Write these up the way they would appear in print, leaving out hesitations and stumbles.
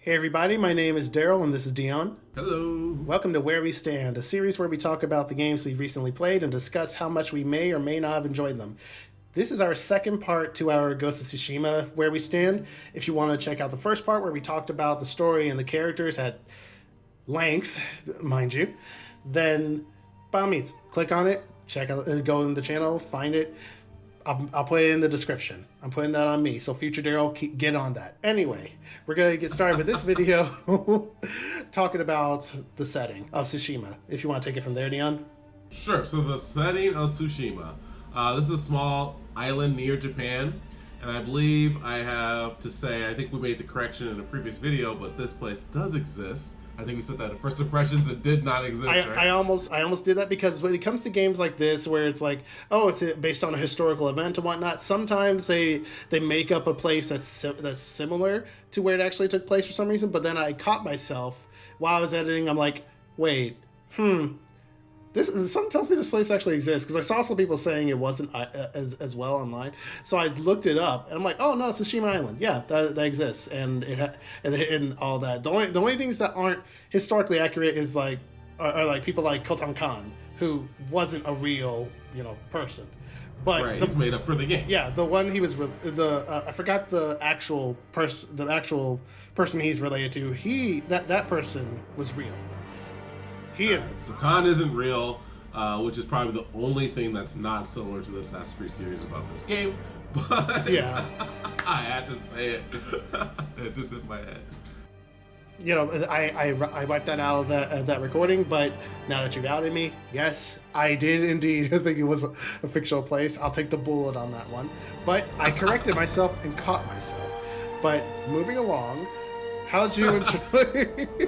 Hey everybody, my name is Daryl and this is Dion. Hello. Welcome to Where We Stand, a series where we talk about the games we've recently played and discuss how much we may or may not have enjoyed them. This is our second part to our Ghost of Tsushima Where We Stand. If you want to check out the first part where we talked about the story and the characters at length, mind you, then by all means, click on it, check out, go in the channel, find it. I'll put it in the description. I'm putting that on me. So future Daryl, get on that. Anyway, we're going to get started with this video talking about the setting of Tsushima. If you want to take it from there, Dion. Sure. So the setting of Tsushima. This is a small island near Japan. And I believe I have to say, I think we made the correction in a previous video, but this place does exist. I think we said that in first impressions. It did not exist. Right? I almost did that because when it comes to games like this, where it's like, oh, it's based on a historical event and whatnot. Sometimes they make up a place that's similar to where it actually took place for some reason. But then I caught myself while I was editing. I'm like, wait, something tells me this place actually exists, because I saw some people saying it wasn't as well online. So I looked it up and I'm like, oh no, it's Tsushima Island. Yeah, that exists, and and all that. The only things that aren't historically accurate is are like people like Kotan Khan, who wasn't a real person. But right, he's made up for the game. Yeah, the one he was I forgot the actual person he's related to. That person was real. He isn't. So Khan isn't real, which is probably the only thing that's not similar to the Assassin's Creed series about this game. But yeah, I had to say it. It just in my head. I wiped that out of that recording, but now that you've outed me, yes, I did indeed think it was a fictional place. I'll take the bullet on that one. But I corrected myself and caught myself. But moving along, how'd you enjoy...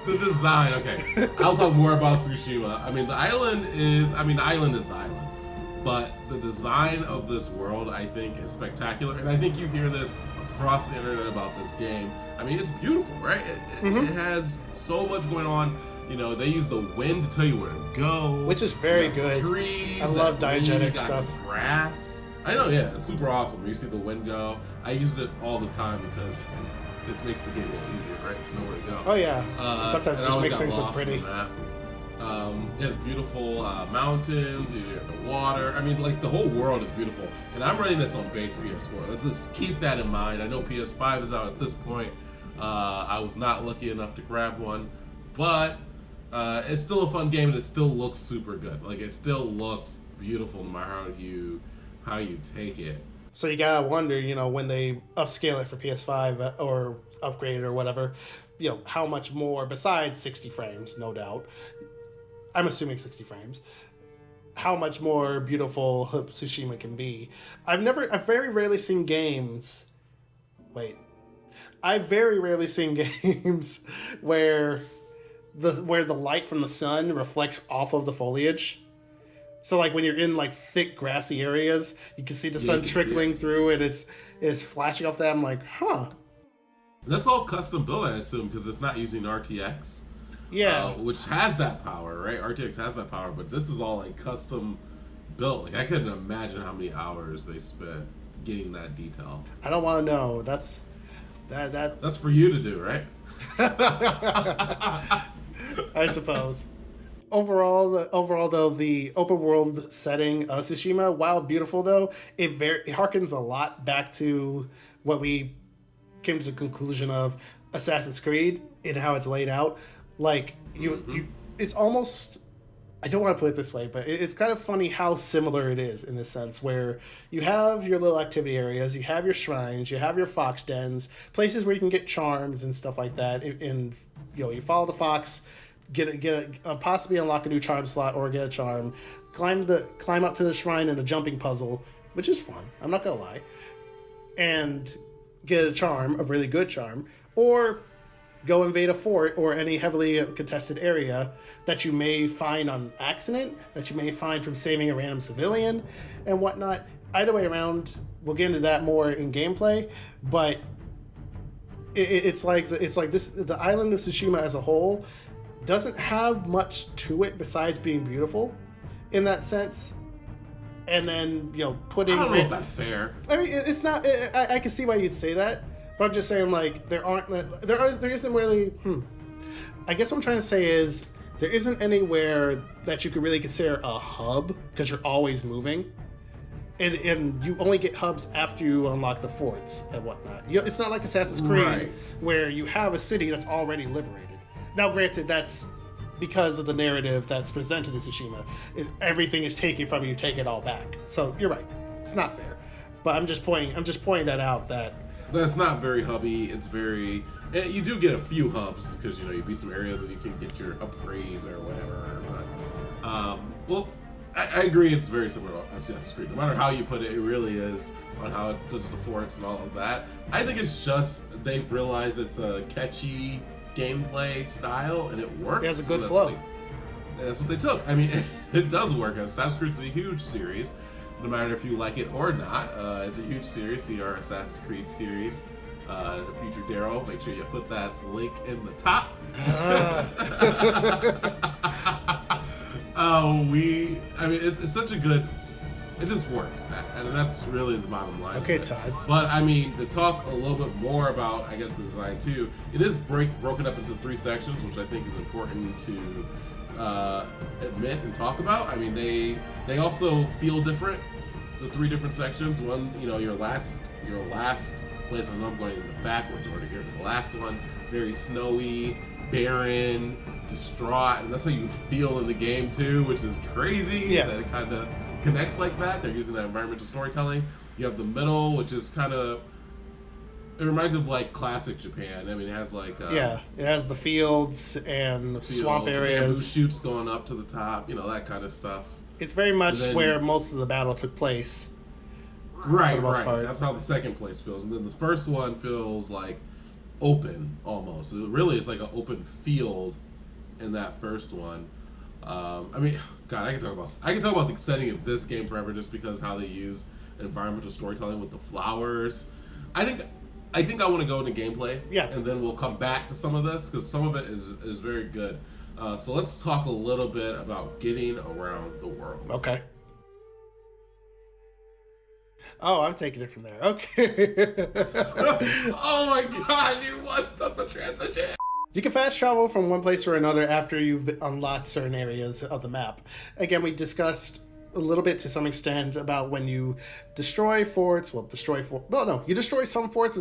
The design, okay. I'll talk more about Tsushima. I mean, the island is the island. But the design of this world, I think, is spectacular. And I think you hear this across the internet about this game. I mean, it's beautiful, right? It has so much going on. They use the wind to tell you where to go. Which is very good. Trees. I love diegetic stuff. Grass. I know, yeah. It's super awesome. You see the wind go. I use it all the time because... it makes the game a little easier, right? To know where to go. Oh yeah. Sometimes it just makes things look pretty. It has beautiful mountains. You have the water. I mean, like, the whole world is beautiful. And I'm running this on base PS4. Let's just keep that in mind. I know PS5 is out at this point. I was not lucky enough to grab one, but it's still a fun game, and it still looks super good. Like, it still looks beautiful no matter how you take it. So you gotta wonder, when they upscale it for PS5 or upgrade it or whatever, how much more, besides 60 frames, no doubt. I'm assuming 60 frames. How much more beautiful Tsushima can be. I've very rarely seen games. I've very rarely seen games where the light from the sun reflects off of the foliage. So like when you're in like thick grassy areas, you can see the sun trickling through and it's flashing off that. I'm like, huh. That's all custom built, I assume, because it's not using RTX. Yeah. Which has that power, right? RTX has that power, but this is all like custom built. Like I couldn't imagine how many hours they spent getting that detail. I don't want to know. That's for you to do, right? I suppose. Overall, though, the open world setting of Tsushima, while beautiful, though, it harkens a lot back to what we came to the conclusion of Assassin's Creed and how it's laid out. Like it's almost, I don't want to put it this way, but it's kind of funny how similar it is in this sense, where you have your little activity areas, you have your shrines, you have your fox dens, places where you can get charms and stuff like that. And you follow the fox. Possibly unlock a new charm slot or get a charm, climb up to the shrine in a jumping puzzle, which is fun, I'm not gonna lie, and get a charm, a really good charm, or go invade a fort or any heavily contested area that you may find on accident, that you may find from saving a random civilian and whatnot. Either way around, we'll get into that more in gameplay, but it's like the island of Tsushima as a whole doesn't have much to it besides being beautiful in that sense. And then, putting... I don't know if that's fair. I mean, it's not... I can see why you'd say that, But I'm just saying, like, there isn't really. I guess what I'm trying to say is there isn't anywhere that you could really consider a hub because you're always moving. And you only get hubs after you unlock the forts and whatnot. It's not like Assassin's Creed where you have a city that's already liberated. Now, granted, that's because of the narrative that's presented in Tsushima. Everything is taken from you, take it all back. So you're right. It's not fair. But I'm just pointing that out that that's not very hubby. It's very. You do get a few hubs because you beat some areas and you can get your upgrades or whatever. But I agree. It's very similar to Assassin's Creed. No matter how you put it, it really is on how it does the forts and all of that. I think it's just they've realized it's a catchy gameplay style and it works. It has a good flow. That's what they took. I mean, it does work. Assassin's Creed is a huge series. No matter if you like it or not, it's a huge series. See our Assassin's Creed series. The future Daryl, make sure you put that link in the top. It's such a good. It just works, and that's really the bottom line. Okay, Todd. But I mean, to talk a little bit more about, I guess, the design too. It is broken up into 3 sections, which I think is important to admit and talk about. I mean, they also feel different. The 3 different sections. One, your last place. I know I'm going in the backwards order here, but the last one, very snowy, barren, distraught, and that's how you feel in the game too, which is crazy that it kind of connects like that. They're using that environmental storytelling. You have the middle, which is kind of, it reminds me of like classic Japan. I mean, it has like it has the fields and swamp areas, bamboo shoots going up to the top, that kind of stuff. It's very much where most of the battle took place. Right. That's how the second place feels, and then the first one feels like open almost. It really is like an open field in that first one. I mean, God, I can talk about the setting of this game forever, just because how they use environmental storytelling with the flowers. I think I want to go into gameplay, and then we'll come back to some of this because some of it is very good. So let's talk a little bit about getting around the world. Okay. Oh, I'm taking it from there. Okay. Oh my gosh, you must up the transition. You can fast travel from one place to another after you've unlocked certain areas of the map. Again, we discussed a little bit to some extent about when you destroy forts. You destroy some forts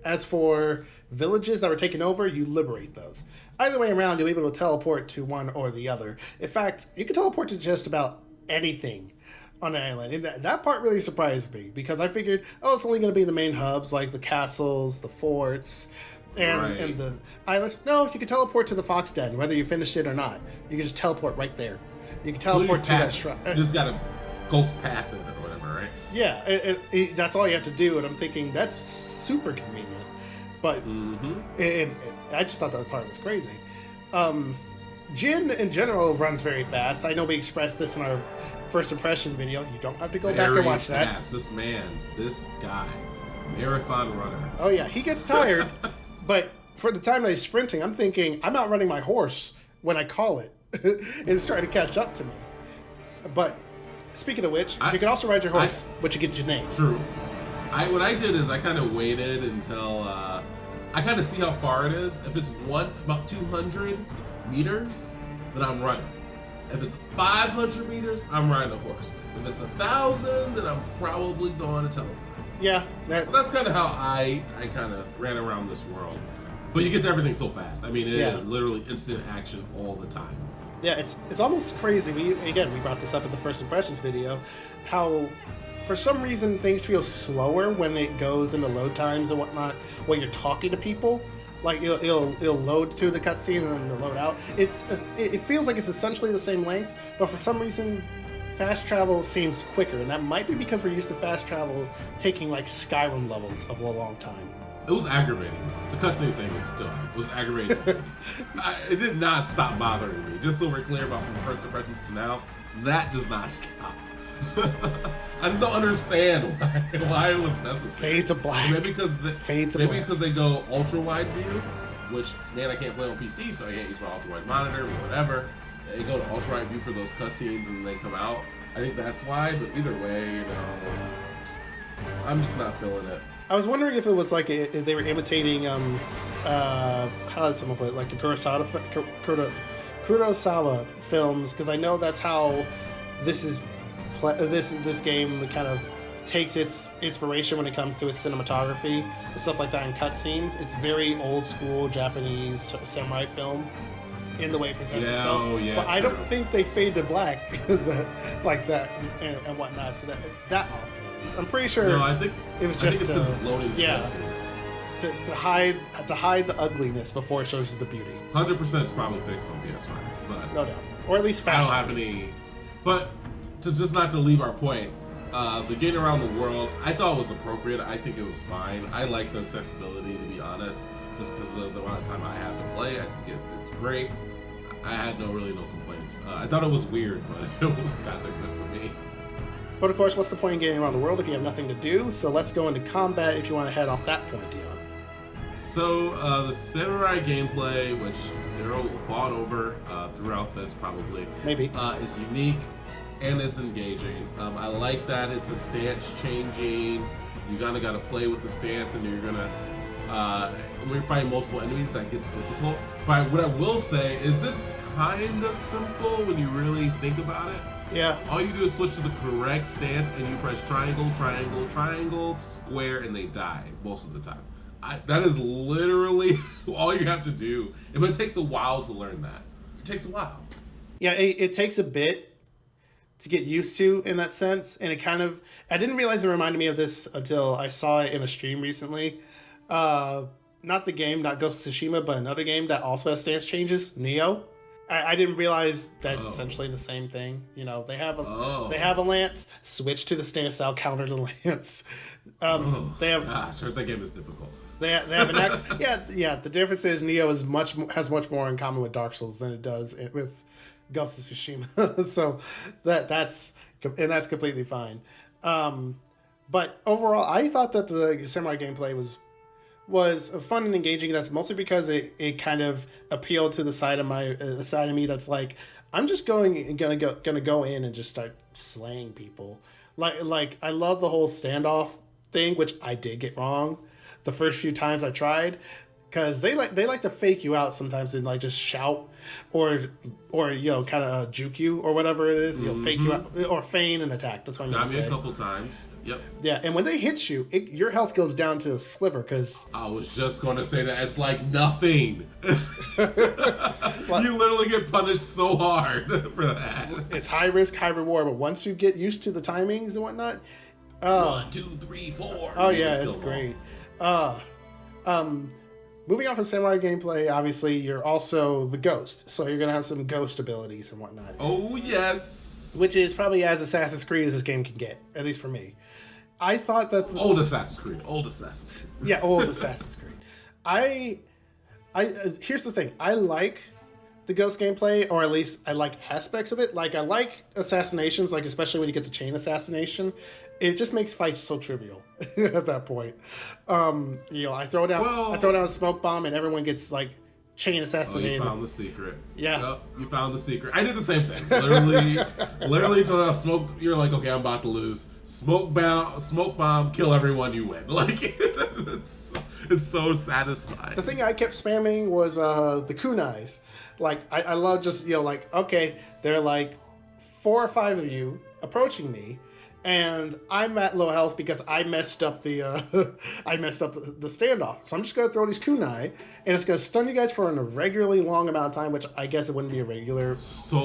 as for villages that were taken over, you liberate those. Either way around, you'll be able to teleport to one or the other. In fact, you can teleport to just about anything on the island. And that part really surprised me because I figured, it's only going to be the main hubs like the castles, the forts, and the islands. No, you can teleport to the Fox Den, whether you finish it or not. You can just teleport right there. You can teleport to that shrine. You just got to go past it or whatever, right? Yeah, that's all you have to do. And I'm thinking, that's super convenient. But I just thought that part was crazy. Jin, in general, runs very fast. I know we expressed this in our first impression video. You don't have to go back and watch that. This guy, marathon runner. Oh yeah, he gets tired, but for the time that he's sprinting, I'm thinking I'm outrunning my horse when I call it. It's trying to catch up to me. But speaking of which, you can also ride your horse, but you get your name. True. What I did is I kind of waited until I kind of see how far it is. If it's about 200 meters, then I'm running. If it's 500 meters, I'm riding a horse. If it's 1,000, then I'm probably going to teleport. Yeah. So that's kind of how I kind of ran around this world. But you get to everything so fast. I mean, it is literally instant action all the time. Yeah, it's almost crazy. We brought this up in the first impressions video, how for some reason things feel slower when it goes into load times and whatnot, when you're talking to people. Like it'll load to the cutscene and then it'll load out. It feels like it's essentially the same length, but for some reason, fast travel seems quicker, and that might be because we're used to fast travel taking like Skyrim levels of a long time. It was aggravating though. The cutscene thing was aggravating. It did not stop bothering me. Just so we're clear about from first impressions to now, that does not stop. I just don't understand why it was necessary. Fade to black. Maybe because they go ultra wide view, which I can't play on PC, so I can't use my ultra wide monitor or whatever. They go to ultra wide view for those cutscenes and they come out. I think that's why. But either way, I'm just not feeling it. I was wondering if it was like if they were imitating how did someone put it, like the Kurosawa films, because I know that's how this game kind of takes its inspiration when it comes to its cinematography and stuff like that and cutscenes. It's very old school Japanese samurai film in the way it presents itself. Oh, yeah, but I don't think they fade to black like that and whatnot to that often. At least I'm pretty sure. No, I think it was just because it's loading. Yeah. To hide the ugliness before it shows you the beauty. 100% it's probably fixed on PS5, but no doubt, or at least fashion. I don't have any. But not to leave our point, the getting around the world, I thought it was appropriate. I think it was fine. I like the accessibility, to be honest, just because of the amount of time I had to play. I think it's great. I had no complaints. I thought it was weird, but it was kind of good for me. But of course, what's the point in getting around the world if you have nothing to do? So let's go into combat if you want to head off that point, Dion. So the samurai gameplay, which Daryl will fawn over throughout this probably, maybe, is unique and it's engaging. I like that it's a stance changing. You kind of got to play with the stance, and you're gonna when you're fighting multiple enemies, that gets difficult. But what I will say is it's kind of simple when you really think about it. Yeah. All you do is switch to the correct stance, and you press triangle, triangle, triangle, square, and they die most of the time. That is literally all you have to do. But it takes a while to learn that. It takes a while. Yeah, it takes a bit to get used to in that sense. And it kind of... I didn't realize it reminded me of this until I saw it in a stream recently. Not the game, not Ghost of Tsushima, but another game that also has stance changes, Nioh. I didn't realize that's essentially the same thing. You know, they have a lance, switch to the stance style, counter the lance. They have... Gosh, I heard that game is difficult. They have an X. Yeah. The difference is Nioh has much more in common with Dark Souls than it does with Ghost of Tsushima. So that's completely fine. But overall, I thought that the samurai gameplay was fun and engaging. That's mostly because it kind of appealed to the side of me that's like, I'm just gonna go in and just start slaying people. Like I love the whole standoff thing, which I did get wrong the first few times I tried, because they like to fake you out sometimes and like just shout or you know, kind of juke you or whatever it is. You'll fake you out or feign an attack. That's what I'm gonna say. Got me a couple times. Yep. Yeah, and when they hit you, your health goes down to a sliver. Because I was just going to say that it's like nothing. You literally get punished so hard for that. It's high risk, high reward. But once you get used to the timings and whatnot, 1, 2, 3, 4. Oh yeah, it's great. Moving on from samurai gameplay, obviously you're also the ghost, so you're gonna have some ghost abilities and whatnot. Oh yes, which is probably as Assassin's Creed as this game can get, at least for me. I thought that old Assassin's Creed. Yeah, old Assassin's Creed. I here's the thing. I like the ghost gameplay, or at least I like aspects of it. Like I like assassinations, like especially when you get the chain assassination. It just makes fights so trivial at that point. You know, I throw down a smoke bomb and everyone gets like chain assassinated. Oh, you found the secret. Yeah. Yep, you found the secret. I did the same thing. Literally until I smoked. You're like, okay, I'm about to lose. Smoke bomb, kill everyone, you win. Like it's so satisfying. The thing I kept spamming was the kunais. Like I love just, you know, like, okay, there are like 4 or 5 of you approaching me, and I'm at low health because I messed up the standoff. So I'm just gonna throw these kunai, and it's gonna stun you guys for an irregularly long amount of time, which I guess it wouldn't be irregular. So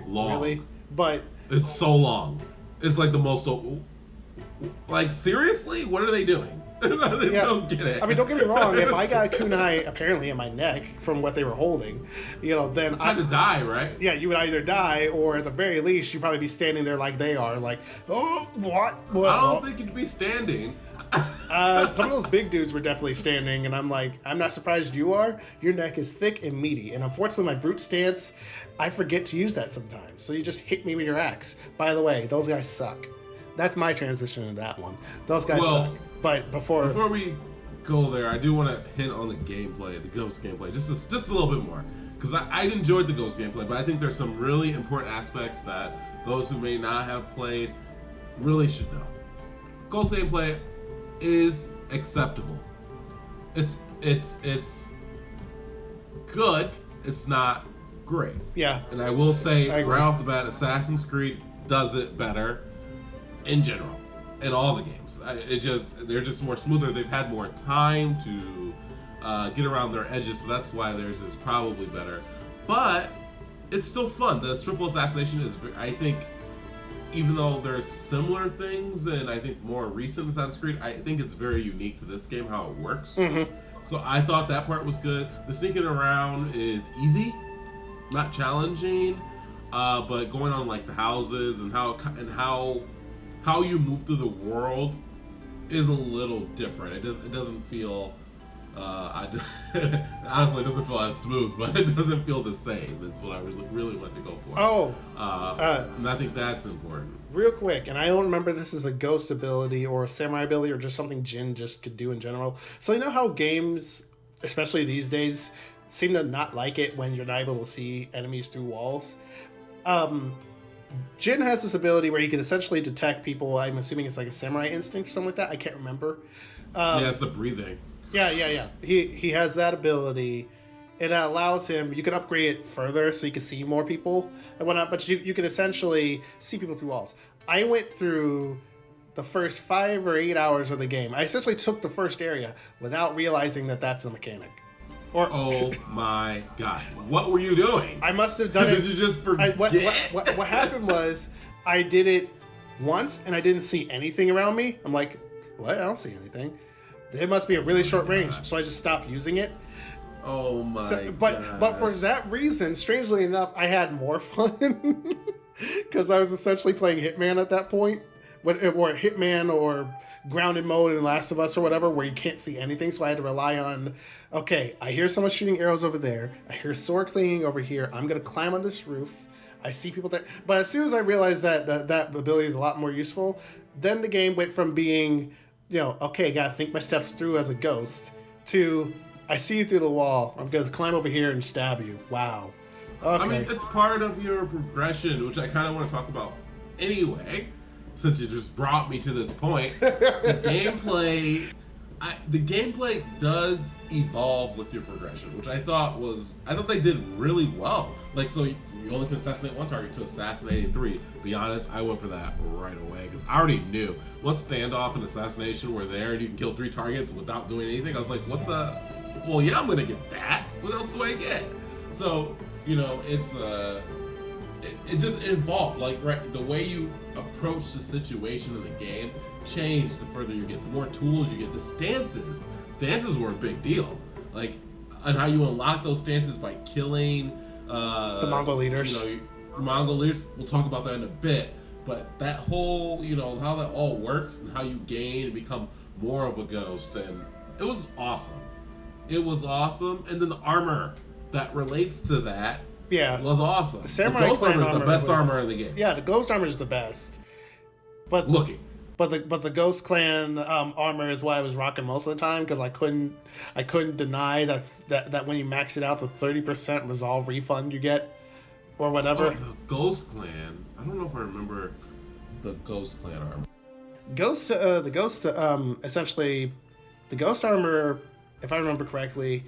long, really, but it's so long. It's like the most. Like seriously, what are they doing? I don't get it. I mean, don't get me wrong. If I got a kunai apparently in my neck from what they were holding, you know, then I had to die, right? Yeah, you would either die, or at the very least, you'd probably be standing there like they are, like, oh, what? I don't think you'd be standing. Some of those big dudes were definitely standing, and I'm like, I'm not surprised you are. Your neck is thick and meaty, and unfortunately, my brute stance, I forget to use that sometimes. So you just hit me with your axe. By the way, those guys suck. That's my transition into that one. Those guys suck. But before we go there, I do want to hint on the gameplay, the Ghost gameplay, just a little bit more, because I enjoyed the Ghost gameplay, but I think there's some really important aspects that those who may not have played really should know. Ghost gameplay, is acceptable. It's good. It's not great. Yeah. And I will say right off the bat, Assassin's Creed does it better in general in all the games. They're just more smoother. They've had more time to get around their edges, so that's why theirs is probably better. But it's still fun. The triple assassination is, I think, even though there's similar things and I think more recent Assassin's Creed, I think it's very unique to this game how it works. Mm-hmm. So I thought that part was good. The sneaking around is easy, not challenging, but going on like the houses and how you move through the world is a little different. It doesn't feel. Honestly, it doesn't feel as smooth, but it doesn't feel the same. That's what I was really wanting to go for. And I think that's important. Real quick, and I don't remember this as a ghost ability or a samurai ability or just something Jin just could do in general. So you know how games, especially these days, seem to not like it when you're not able to see enemies through walls? Jin has this ability where he can essentially detect people. I'm assuming it's like a samurai instinct or something like that. I can't remember. Yeah, it's the breathing. Yeah. He has that ability. It allows him, you can upgrade it further so you can see more people and whatnot, but you can essentially see people through walls. I went through the first 5 or 8 hours of the game. I essentially took the first area without realizing that that's a mechanic. Oh my god. What were you doing? I must have done it. Did you just forget? What happened was I did it once and I didn't see anything around me. I'm like, what? I don't see anything. It must be a really short range, so I just stopped using it. Oh my but for that reason, strangely enough, I had more fun because I was essentially playing Hitman at that point, or Hitman or grounded mode in Last of Us or whatever, where you can't see anything. So I had to rely on, okay, I hear someone shooting arrows over there. I hear sword clanging over here. I'm gonna climb on this roof. I see people there. But as soon as I realized that ability is a lot more useful, then the game went from being, okay, gotta think my steps through as a ghost, to I see you through the wall. I'm gonna climb over here and stab you. Wow. Okay. I mean, it's part of your progression, which I kind of want to talk about anyway, since you just brought me to this point. The gameplay does evolve with your progression, which I thought they did really well. Like, so you only can assassinate one target to assassinating 3. Be honest, I went for that right away because I already knew once standoff and assassination were there and you can kill 3 targets without doing anything. I was like, what the? Well, yeah, I'm gonna get that. What else do I get? So, it's it just evolved. Like, right, the way you approach the situation in the game changed the further you get. The more tools you get, the stances were a big deal. Like, and how you unlock those stances by killing the Mongol leaders. Mongol leaders. We'll talk about that in a bit. But that whole, how that all works and how you gain and become more of a ghost, and it was awesome. It was awesome, and then the armor that relates to that was awesome. The samurai ghost armor is the best armor in the game. Yeah, the ghost armor is the best. But the Ghost Clan armor is what I was rocking most of the time because I couldn't deny that when you max it out, the 30% resolve refund you get or whatever. Oh, the Ghost Clan. I don't know if I remember the Ghost Clan armor. Essentially, the ghost armor, if I remember correctly,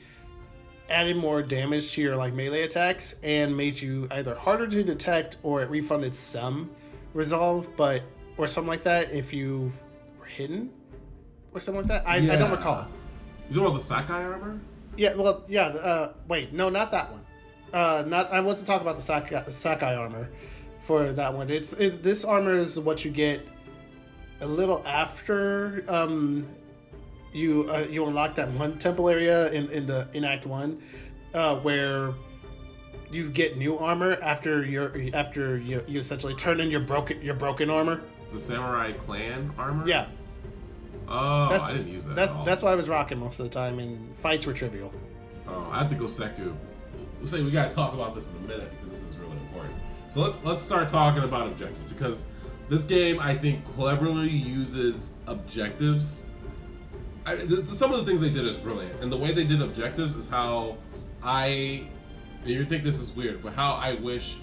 added more damage to your melee attacks and made you either harder to detect or it refunded some resolve, or something like that if you were hidden or something like that. I don't recall. You talking about the Sakai armor? Yeah, well, yeah. Wait, no, not that one. I wasn't talking about the Sakai armor for that one. This armor is what you get a little after you unlock that one temple area in Act 1, where you get new armor after you essentially turn in your broken armor. The Samurai Clan armor? Yeah. Oh, I didn't use that. That's what I was rocking most of the time, and fights were trivial. Oh, I have to go Seku. We gotta talk about this in a minute because this is really important. So let's start talking about objectives, because this game, I think, cleverly uses objectives. Some of the things they did is brilliant, and the way they did objectives is how you think this is weird, but how I wish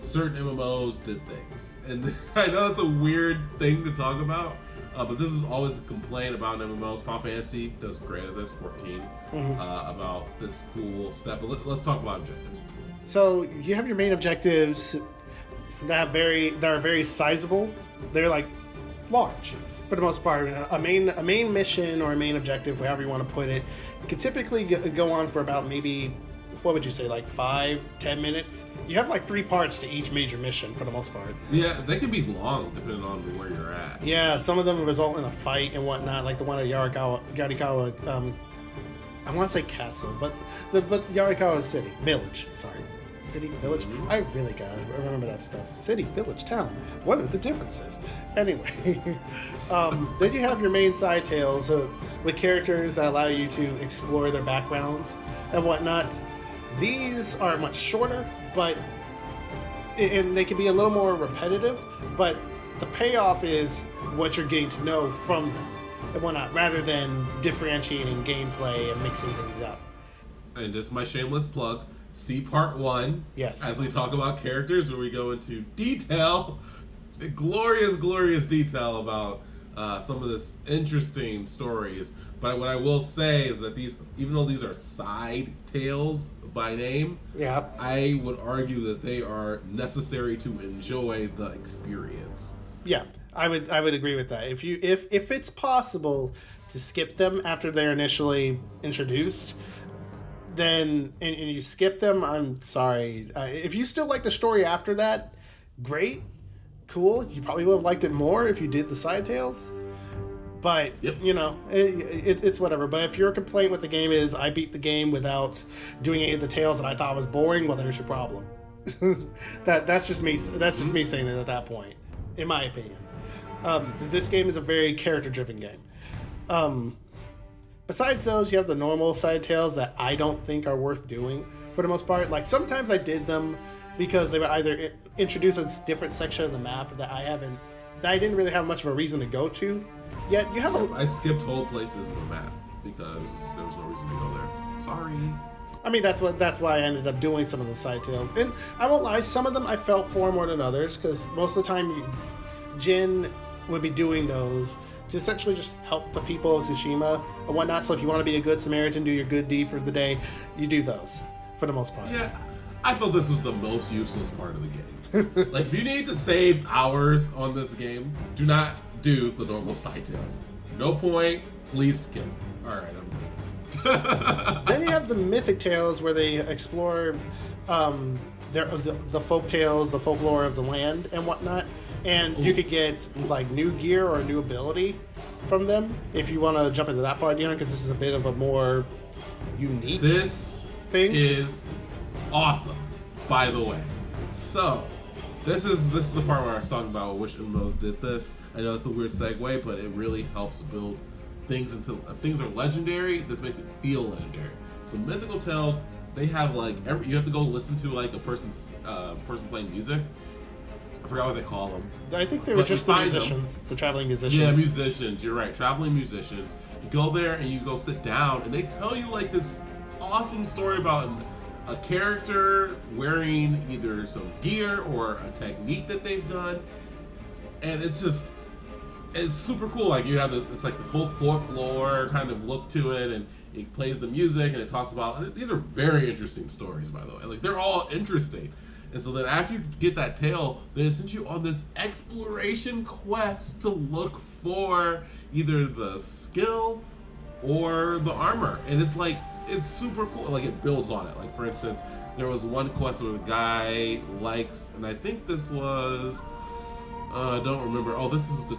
certain MMOs did things. And I know it's a weird thing to talk about, But this is always a complaint about MMOs. Final Fantasy does great at this, 14, about this cool step. But let's talk about objectives. So you have your main objectives that are very sizable. They're like large for the most part. A main mission or a main objective, however you want to put it, could typically go on for about maybe, what would you say, like 5-10 minutes? You have like 3 parts to each major mission for the most part. Yeah, they can be long depending on where you're at. Yeah, some of them result in a fight and whatnot, like the one at Yarikawa. I want to say castle, but Yarikawa City, village. Sorry, city, village. I really gotta remember that stuff. City, village, town. What are the differences? Anyway, then you have your main side tales with characters that allow you to explore their backgrounds and whatnot. These are much shorter, and they can be a little more repetitive, but the payoff is what you're getting to know from them and whatnot, rather than differentiating gameplay and mixing things up. And this is my shameless plug. See part 1. Yes. As we talk about characters, where we go into detail, glorious detail about some of this interesting stories. But what I will say is that these, even though these are side tales by name, Yeah. I would argue that they are necessary to enjoy the experience. Yeah, I would agree with that. If it's possible to skip them after they're initially introduced, then and you skip them, I'm sorry. If you still like the story after that, great, cool. You probably would have liked it more if you did the side tales. But, you know, it's whatever. But if your complaint with the game is, I beat the game without doing any of the tales that I thought was boring, well, there's your problem. That's just me. That's just me saying it at that point, in my opinion. This game is a very character-driven game. Besides those, you have the normal side tales that I don't think are worth doing for the most part. Like, sometimes I did them because they were either introduced a different section of the map that I didn't really have much of a reason to go to. Yet you have I skipped whole places in the map because there was no reason to go there. Sorry. I mean, that's why I ended up doing some of those side tales. And I won't lie, some of them I felt for more than others, because most of the time Jin would be doing those to essentially just help the people of Tsushima and whatnot. So if you want to be a good Samaritan, do your good deed for the day, you do those for the most part. Yeah, I felt this was the most useless part of the game. Like, if you need to save hours on this game, do not do the normal side tales. No point. Please skip. All right, I'm good. Then you have the Mythic Tales, where they explore the folk tales, the folklore of the land and whatnot. And you could get like new gear or a new ability from them if you want to jump into that part, Dion, because this is a bit of a more unique thing. Is awesome, by the way. So, this is the part where I was talking about which MMOs did this. I know it's a weird segue, but it really helps build things into, if things are legendary, this makes it feel legendary. So Mythical Tales, they have like you have to go listen to like a person playing music. I forgot what they call them. I think they were just the musicians, the traveling musicians. Yeah, musicians. You're right, traveling musicians. You go there and you go sit down, and they tell you like this awesome story about a character wearing either some gear or a technique that they've done, and it's super cool. Like, you have this, it's like this whole folklore kind of look to it, and it plays the music and it talks about, and these are very interesting stories, by the way. Like, they're all interesting. And so then after you get that tale, they send you on this exploration quest to look for either the skill or the armor. And it's like, it's super cool. Like, it builds on it. Like, for instance, there was one quest where the guy likes, and I think this was, I don't remember. Oh, this is the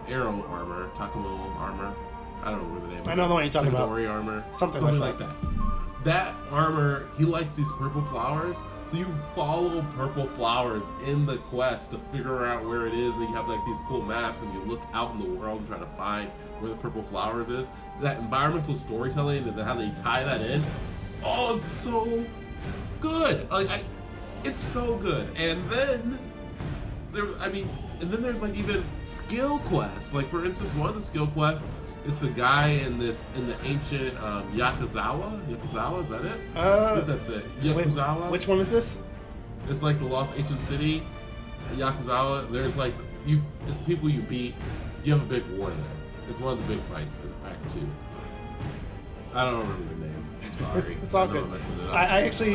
arrow armor, Takumo armor. I don't remember the name. I know the one you're talking about. Tendori armor. Something like that. That armor, he likes these purple flowers, so you follow purple flowers in the quest to figure out where it is. And you have like these cool maps, and you look out in the world and try to find where the purple flowers is. That environmental storytelling and how they tie that in, oh, it's so good. Like, it's so good. And then there's like even skill quests. Like, for instance, one of the skill quests, it's the guy in the ancient Yakuzawa. Yakuzawa, is that it? I think that's it. Yakuzawa. Which one is this? It's like the lost ancient city, Yakuzawa. There's like it's the people you beat You have a big war there. It's one of the big fights in Act 2. I don't remember the name. I'm sorry. It's all good. I actually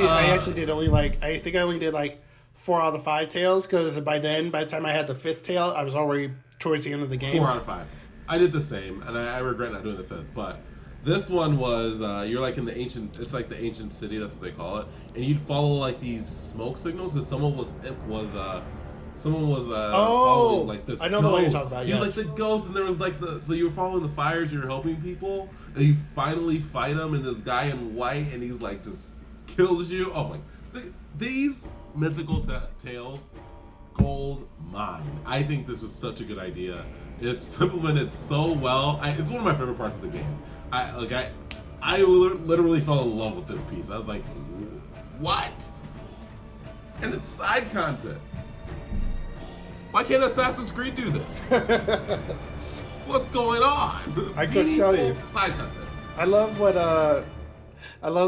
did only I think I only did 4 out of 5 tails, because by the time I had the 5th tail, I was already towards the end of the game. 4 out of 5. I did the same, and I regret not doing the 5th, but this one was, you're in the ancient, it's like the ancient city, that's what they call it, and you'd follow these smoke signals, because someone was following this I know ghost. the one you're talking about, yes. He was the ghost, and there was so you were following the fires, you were helping people, and you finally fight him, and this guy in white, and he's just kills you. Oh my, these Mythical Tales, gold mine. I think this was such a good idea. It's implemented so well. It's one of my favorite parts of the game. I literally fell in love with this piece. I was like, what? And it's side content. Why can't Assassin's Creed do this? What's going on? I couldn't tell you. Side content. I love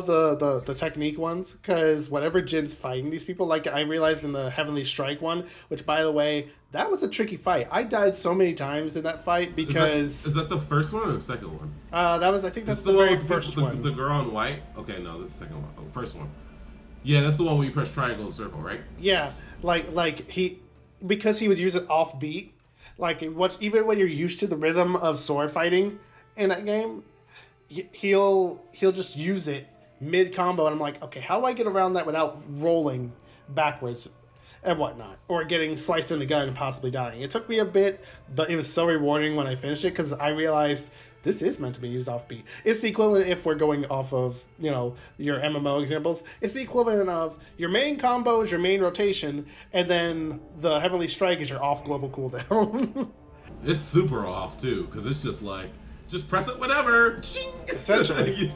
the technique ones, because whenever Jin's fighting these people, I realized in the Heavenly Strike one, which by the way, that was a tricky fight. I died so many times in that fight because... Is that the first one or the second one? I think that's the very first one. The girl in white? Okay, no, this is the second one. Oh, first one. Yeah, that's the one where you press triangle and circle, right? Yeah, because he would use it off beat. Even when you're used to the rhythm of sword fighting in that game, he'll just use it mid combo, and I'm like, okay, how do I get around that without rolling backwards and whatnot, or getting sliced in the gut and possibly dying? It took me a bit, but it was so rewarding when I finished it, because I realized this is meant to be used off beat. It's the equivalent, if we're going off of your MMO examples, it's the equivalent of your main combo is your main rotation, and then the Heavenly Strike is your off global cooldown. It's super off too, because it's just just press it whenever. Essentially.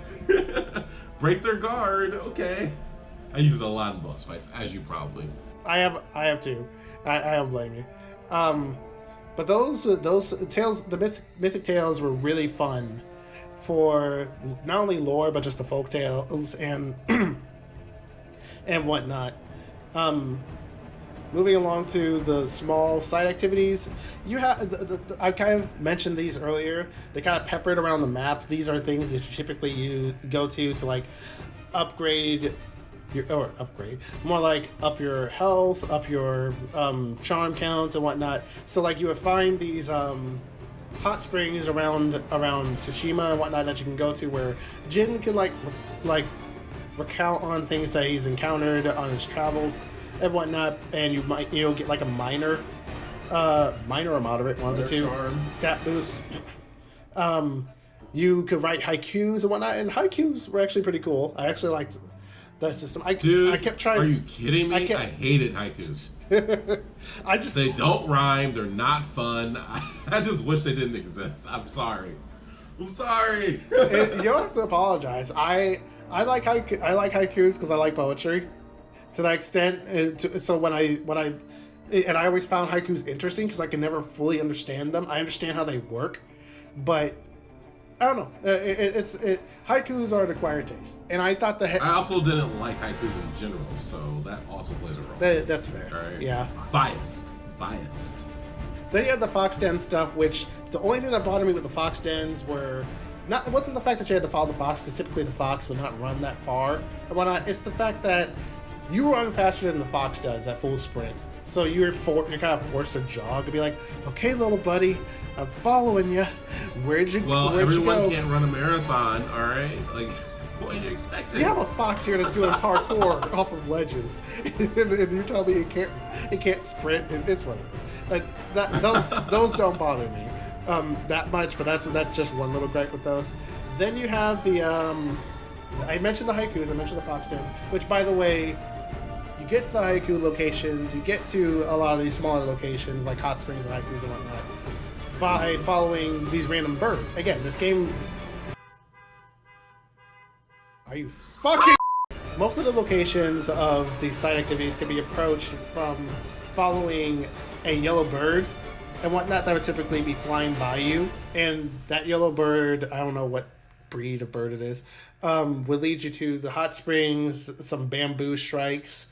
Break their guard. Okay. I use it a lot in boss fights, as you probably. I have too. I don't blame you. But those tales, the Mythic Tales, were really fun for not only lore but just the folk tales and and whatnot. Moving along to the small side activities, you have. I kind of mentioned these earlier. They're kind of peppered around the map. These are things that you typically go to upgrade. Up your health, up your charm counts and whatnot. So you would find these hot springs around Tsushima and whatnot that you can go to, where Jin can recount on things that he's encountered on his travels and whatnot, and you'll get a minor or moderate, one of the two, stat boost. You could write haikus and whatnot, and haikus were actually pretty cool. I actually liked that system. I kept trying. Are you kidding me? I hated haikus. They don't rhyme. They're not fun. I just wish they didn't exist. I'm sorry. You don't have to apologize. I like haikus because I like poetry to that extent. So when I always found haikus interesting because I can never fully understand them. I understand how they work, but I don't know. Haikus are an acquired taste, and I thought I also didn't like haikus in general, so that also plays a role. That's fair. Right? Yeah. Biased. Then you had the Fox Den stuff, which the only thing that bothered me with the Fox Dens it wasn't the fact that you had to follow the fox, because typically the fox would not run that far and whatnot. It's the fact that you run faster than the fox does at full sprint. So you're kind of forced to jog to be like, okay, little buddy, I'm following you. Where'd you go? Everyone can't run a marathon, all right? What are you expecting? You have a fox here that's doing parkour off of ledges, and you're telling me it can't sprint. It's whatever. Those don't bother me that much, but that's just one little gripe with those. Then you have the I mentioned the haikus, I mentioned the fox dens, which, by the way, you get to the haiku locations, you get to a lot of these smaller locations like hot springs and haikus and whatnot by following these random birds. Again, this game... Are you fucking... Most of the locations of these side activities can be approached from following a yellow bird and whatnot that would typically be flying by you. And that yellow bird, I don't know what breed of bird it is, would lead you to the hot springs, some bamboo strikes,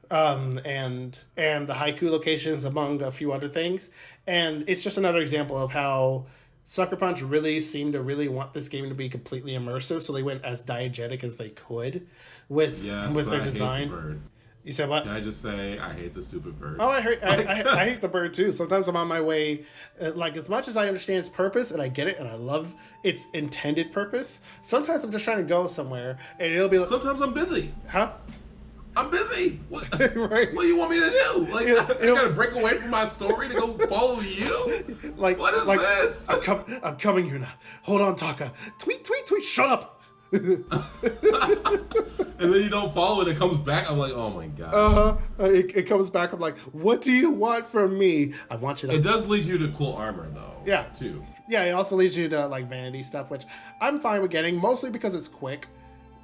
and the haiku locations, among a few other things. And it's just another example of how Sucker Punch really seemed to really want this game to be completely immersive, so they went as diegetic as they could with Yes, with but their I hate design. the bird. You said what? Can I just say I hate the stupid bird? Oh, Like, I hate the bird too. Sometimes I'm on my way, like as much as I understand its purpose and I get it and I love its intended purpose. Sometimes I'm just trying to go somewhere and it'll be like, sometimes I'm busy. huh? I'm busy. What, Right? what do you want me to do? Like, I It'll- gotta break away from my story to go follow you? Like What is like, this? I'm coming, Yuna. Hold on, Taka. Tweet, tweet, tweet. Shut up. And then you don't follow it, it comes back. I'm like, oh my god. It comes back. I'm like, what do you want from me? I want you to. It does lead you to cool armor though. Yeah. Too. Yeah, it also leads you to like vanity stuff, which I'm fine with getting, mostly because it's quick.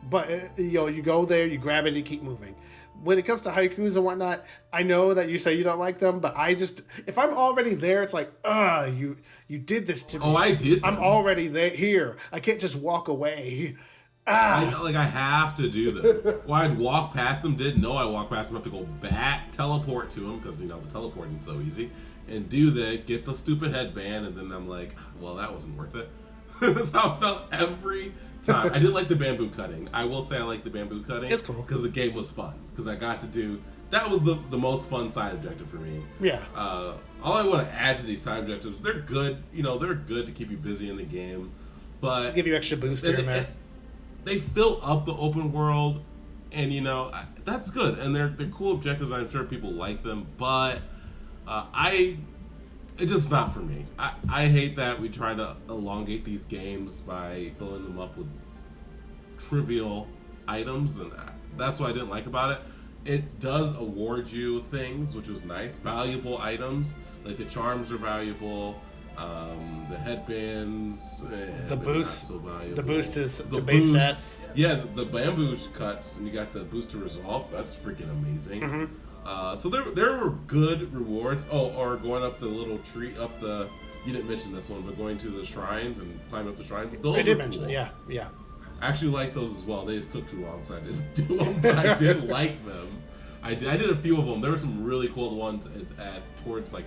But you go there, you grab it, and you keep moving. When it comes to haikus and whatnot, I know that you say you don't like them, but I just, if I'm already there, it's like, you did this to me. Oh, I did. I'm already there here. I can't just walk away. I have to do them. Well, I'd walk past them, didn't know I walked past them, have to go back, teleport to them, because, the teleporting's so easy, and do that, get the stupid headband, and then I'm like, well, that wasn't worth it. That's how it felt every time. I did like the bamboo cutting. I will say I like the bamboo cutting. It's cool. Because the game was fun. Because I got to do, that was the most fun side objective for me. Yeah. All I want to add to these side objectives, they're good, they're good to keep you busy in the game, but... Give you extra boost here and there. They fill up the open world, and that's good, and they're cool objectives. I'm sure people like them, but it's just not for me. I hate that we try to elongate these games by filling them up with trivial items, and that's what I didn't like about it. It does award you things, which was nice, valuable items, like the charms are valuable. The headbands, The boost, so the boost is to base stats. Yeah, the bamboo cuts, and you got the boost to resolve. That's freaking amazing. Mm-hmm. So there were good rewards. Oh, or going up the little tree, you didn't mention this one, but going to the shrines and climbing up the shrines. Those I did are mention cool. it, yeah. I actually like those as well. They just took too long, so I didn't do them. But I did like them. I did a few of them. There were some really cool ones towards like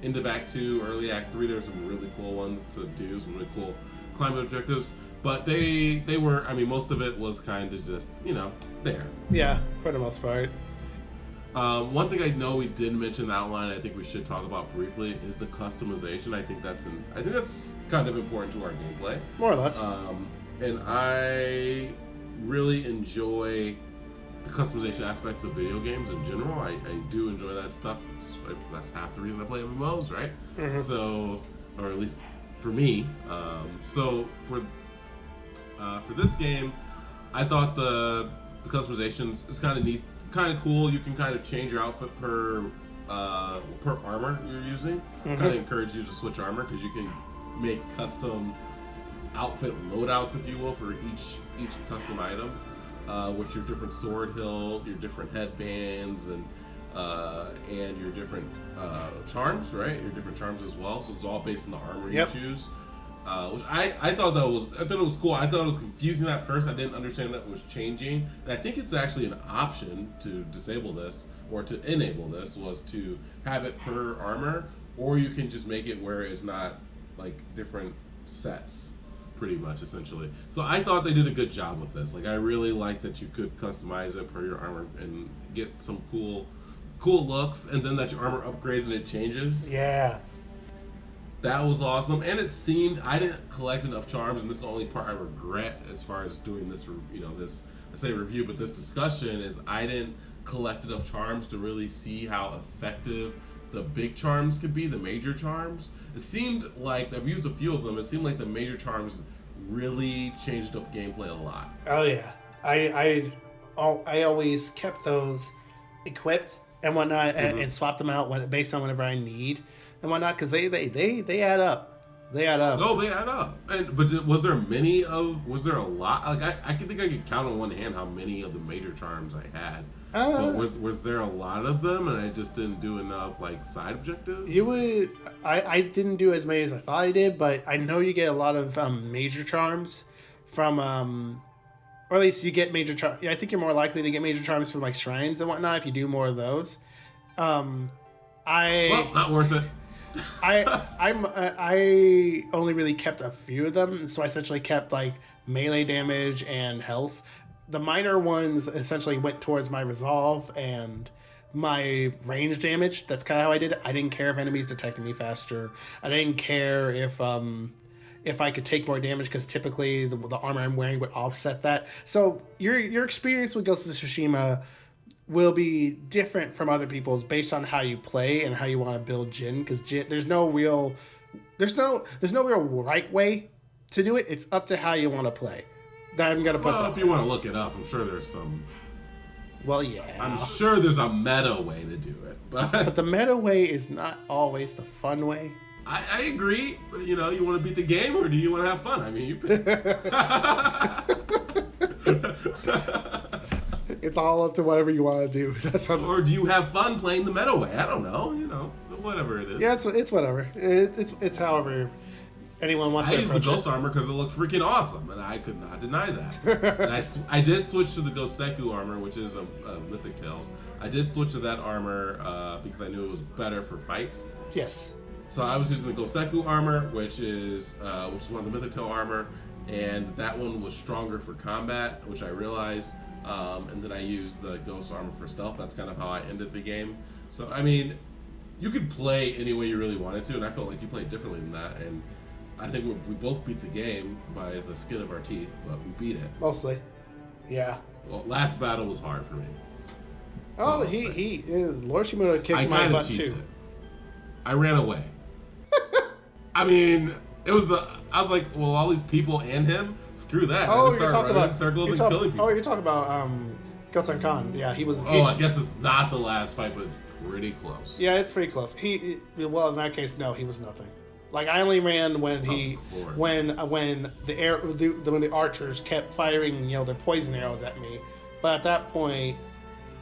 end of Act 2, early Act 3. There were some really cool ones to do, some really cool climate objectives. But they were, most of it was kind of just, there. Yeah, for the most part. One thing I know we didn't mention in the outline, I think we should talk about briefly, is the customization. I think that's kind of important to our gameplay. More or less. And I really enjoy the customization aspects of video games in general. I do enjoy that stuff. That's half the reason I play MMOs, right? Mm-hmm. So, or at least for me. So for this game, I thought the customizations is kind of neat, kind of cool. You can kind of change your outfit per armor you're using. Mm-hmm. Kind of encourage you to switch armor because you can make custom outfit loadouts, if you will, for each custom item. With your different sword hilt, your different headbands, and your different charms, right? Your different charms as well. So it's all based on the armor you choose. Which I thought it was cool. I thought it was confusing at first. I didn't understand that it was changing. And I think it's actually an option to disable this or to enable this, was to have it per armor, or you can just make it where it's not like different sets. Pretty much, essentially. So I thought they did a good job with this. Like, I really like that you could customize it per your armor and get some cool looks, and then that your armor upgrades and it changes. Yeah. That was awesome. And it seemed I didn't collect enough charms, and this is the only part I regret as far as doing this, I say review, but this discussion is I didn't collect enough charms to really see how effective the big charms could be, the major charms. It seemed like, I've used a few of them, it seemed like the major charms really changed up gameplay a lot. Oh yeah, I always kept those equipped and whatnot, and swap them out based on whatever I need and whatnot, because they add up. They add up. No, they add up. Was there a lot? Like I think I could count on one hand how many of the major charms I had. But was there a lot of them, and I just didn't do enough like side objectives? I didn't do as many as I thought I did, but I know you get a lot of major charms from Or at least you get major charms. Yeah, I think you're more likely to get major charms from like shrines and whatnot if you do more of those. Well, not worth it. I only really kept a few of them, so I essentially kept like melee damage and health. The minor ones essentially went towards my resolve and my range damage. That's kind of how I did it. I didn't care if enemies detected me faster. I didn't care if I could take more damage, because typically the armor I'm wearing would offset that. So your experience with Ghost of Tsushima will be different from other people's based on how you play and how you want to build Jin, because there's no real right way to do it. It's up to how you want to play. That I'm gonna put. Well, if you want to look it up, I'm sure there's some. Well, yeah. I'm sure there's a meta way to do it, but the meta way is not always the fun way. I agree. But, you want to beat the game, or do you want to have fun? I mean, you pick. It's all up to whatever you want to do. Or do you have fun playing the meta way? I don't know. Whatever it is. Yeah, it's whatever. It's however anyone wants to approach it. I used the Ghost armor because it looked freaking awesome, and I could not deny that. And I did switch to the Goseku armor, which is a Mythical Tales. I did switch to that armor because I knew it was better for fights. Yes. So I was using the Goseku armor, which is one of the Mythical Tale armor, and that one was stronger for combat, which I realized. And then I used the Ghost armor for stealth. That's kind of how I ended the game. So I mean, you could play any way you really wanted to, and I felt like you played differently than that. And I think we both beat the game by the skin of our teeth, but we beat it. Mostly. Yeah. Well, last battle was hard for me. Lord Shimura kicked my butt too. It. I ran away. I mean, I was like, well, all these people and him? Screw that. I just started running in circles and killing people. Oh, you're talking about Gotsan Khan. Yeah, he was... I guess it's not the last fight, but it's pretty close. Yeah, it's pretty close. Well, in that case, no, he was nothing. Like, I only ran when when the archers kept firing, their poison arrows at me. But at that point,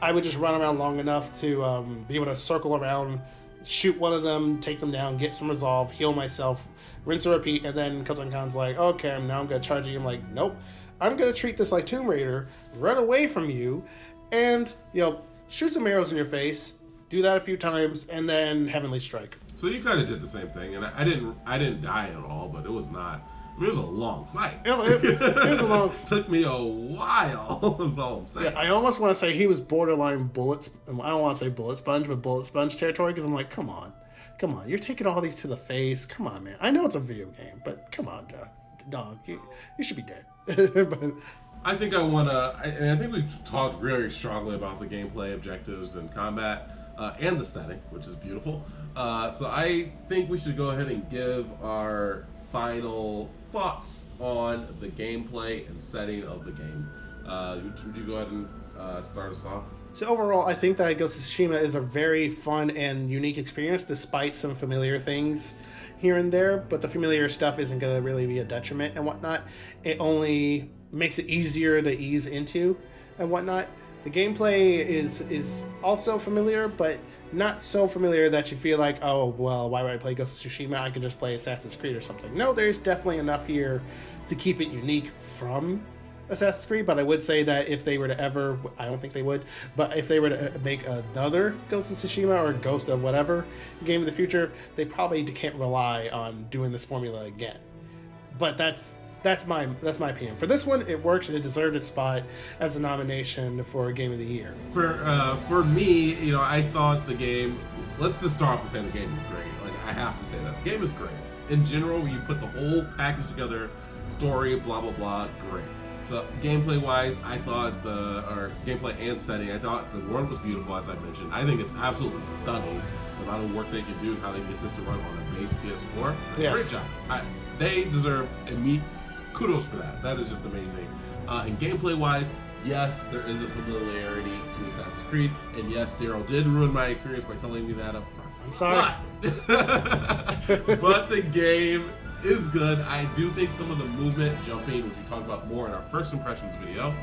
I would just run around long enough to be able to circle around, shoot one of them, take them down, get some resolve, heal myself, rinse and repeat, and then Gotsan Khan's like, okay, now I'm going to charge you. I'm like, nope. I'm going to treat this like Tomb Raider, run away from you, and, shoot some arrows in your face, do that a few times, and then Heavenly Strike. So you kind of did the same thing, and I didn't die at all, but it was not. I mean, it was a long fight. It was a long. Took me a while. That's all I'm saying. Yeah, I almost want to say he was borderline bullets. I don't want to say bullet sponge, but bullet sponge territory, because I'm like, come on, you're taking all these to the face. Come on, man. I know it's a video game, but come on, dog, you should be dead. But I think I think we've talked very strongly about the gameplay, objectives, and combat. And the setting, which is beautiful. So I think we should go ahead and give our final thoughts on the gameplay and setting of the game. Would you go ahead and start us off? So overall, I think that Ghost of Tsushima is a very fun and unique experience, despite some familiar things here and there. But the familiar stuff isn't going to really be a detriment and whatnot. It only makes it easier to ease into and whatnot. The gameplay is also familiar, but not so familiar that you feel like, oh, well, why would I play Ghost of Tsushima? I could just play Assassin's Creed or something. No, there's definitely enough here to keep it unique from Assassin's Creed, but I would say that if they were to ever, I don't think they would, but if they were to make another Ghost of Tsushima or Ghost of whatever game in the future, they probably can't rely on doing this formula again. But that's my opinion. For this one, it works and it deserved its spot as a nomination for Game of the Year. For me, I thought the game. Let's just start off with saying the game is great. Like, I have to say that the game is great in general. When you put the whole package together, story, blah blah blah, great. So gameplay wise, I thought gameplay and setting, I thought the world was beautiful, as I mentioned. I think it's absolutely stunning the amount of work they can do and how they can get this to run on a base PS4. Yes. Great job. They deserve kudos for that. That is just amazing. And gameplay wise, yes, there is a familiarity to Assassin's Creed, and yes, Daryl did ruin my experience by telling me that up front. I'm sorry. But the game is good. I do think some of the movement, jumping, which we talked about more in our first impressions video.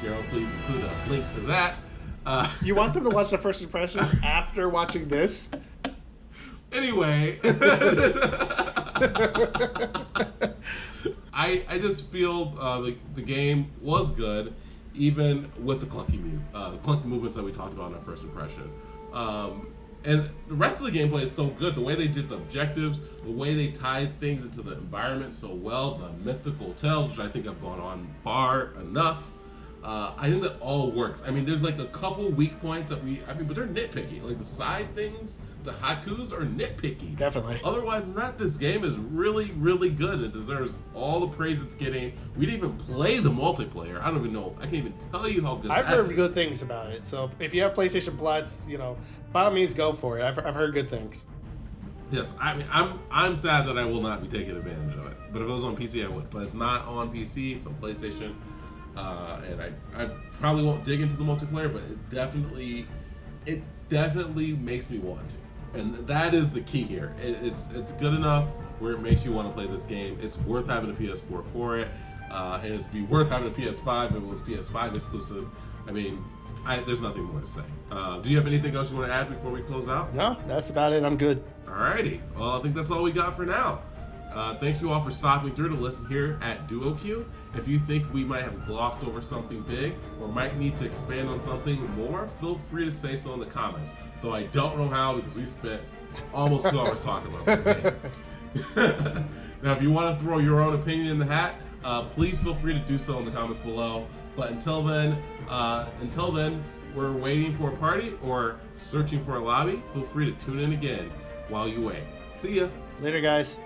Daryl, please include a link to that. You want them to watch the first impressions after watching this? I just feel the game was good, even with the clunky movements that we talked about in our first impression. And the rest of the gameplay is so good. The way they did the objectives, the way they tied things into the environment so well, the Mythical Tales, which I think I've gone on far enough. I think that all works. I mean, there's like a couple weak points that but they're nitpicky. Like the side things, the hakus are nitpicky. Definitely. Otherwise than that, this game is really, really good. It deserves all the praise it's getting. We didn't even play the multiplayer. I don't even know. I can't even tell you how good I've that heard is. good things about it. So if you have PlayStation Plus, by all means, go for it. I've heard good things. Yes, I mean, I'm sad that I will not be taking advantage of it. But if it was on PC, I would. But it's not on PC. It's on PlayStation. And I probably won't dig into the multiplayer, but it definitely makes me want to. And that is the key here. It's good enough where it makes you want to play this game. It's worth having a PS4 for it. And it's be worth having a PS5 if it was PS5 exclusive. I mean, there's nothing more to say. Do you have anything else you want to add before we close out? No, that's about it. I'm good. Alrighty. Well, I think that's all we got for now. Thanks you all for stopping through to listen here at DuoQueue. If you think we might have glossed over something big or might need to expand on something more, feel free to say so in the comments. Though I don't know how because we spent almost 2 hours talking about this game. Now, if you want to throw your own opinion in the hat, please feel free to do so in the comments below. But until then, we're waiting for a party or searching for a lobby. Feel free to tune in again while you wait. See ya. Later, guys.